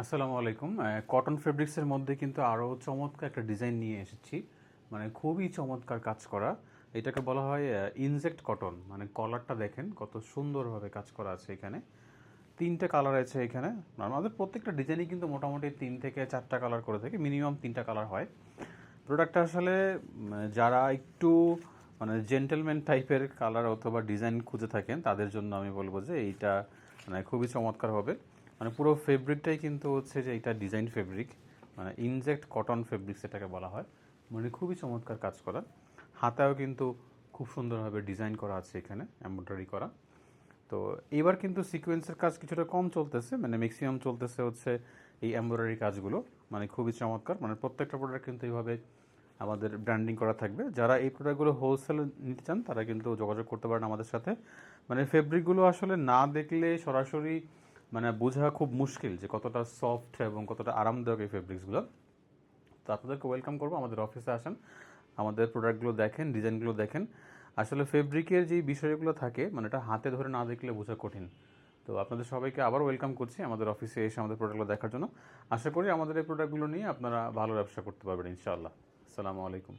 আসসালামু আলাইকুম। কটন ফেব্রিক্সের মধ্যে কিন্তু আরও চমৎকার একটা ডিজাইন নিয়ে এসেছি। মানে খুবই চমৎকার কাজ করা। এটাকে বলা হয় ইনজেক্ট কটন। মানে কলারটা দেখেন কত সুন্দরভাবে কাজ করা আছে এখানে। 3টে কালার আছে এখানে। আমাদের প্রত্যেকটা ডিজাইনই কিন্তু মোটামুটি 3 থেকে 4টা কালার করে থাকে, মিনিমাম 3টা কালার হয়। প্রোডাক্টটা আসলে যারা একটু মানে জেন্টেলম্যান টাইপের কালার অথবা ডিজাইন খুঁজে থাকেন তাদের জন্য আমি বলবো যে এইটা মানে খুবই চমৎকার হবে। মানে পুরো ফেব্রিকটাই কিন্তু হচ্ছে যে এটা ডিজাইন ফেব্রিক, মানে ইনজেক্ট কটন ফেব্রিক্স এটাকে বলা হয়। মানে খুবই চমৎকার কাজ করা। হাতায়ও কিন্তু খুব সুন্দরভাবে ডিজাইন করা আছে এখানে, এমব্রয়ডারি করা। তো এবার কিন্তু সিকোয়েন্সের কাজ কিছুটা কম চলতেছে, মানে ম্যাক্সিমাম চলতেছে হচ্ছে এই এমব্রয়ডারি কাজগুলো। মানে খুবই চমৎকার। মানে প্রত্যেকটা প্রোডাক্ট কিন্তু এইভাবে আমাদের ব্র্যান্ডিং করা থাকবে। যারা এই প্রোডাক্টগুলো হোলসেলে নিতে চান তারা কিন্তু যোগাযোগ করতে পারেন আমাদের সাথে। মানে ফেব্রিকগুলো আসলে না দেখলে সরাসরি মানে বোঝা খুব মুশকিল যে কতটা সফট এবং কতটা আরামদায়ক এই ফেব্রিক্সগুলো। তো আপনাদেরকে ওয়েলকাম করবো, আমাদের অফিসে আসেন, আমাদের প্রোডাক্টগুলো দেখেন, ডিজাইনগুলো দেখেন। আসলে ফেব্রিকের যে বিষয়গুলো থাকে মানে এটা হাতে ধরে না দেখলে বোঝা কঠিন। তো আপনাদের সবাইকে আবার ওয়েলকাম করছি আমাদের অফিসে এসে আমাদের প্রোডাক্টগুলো দেখার জন্য। আশা করি আমাদের এই প্রোডাক্টগুলো নিয়ে আপনারা ভালো ব্যবসা করতে পারবেন ইনশাআল্লাহ। আসসালামু আলাইকুম।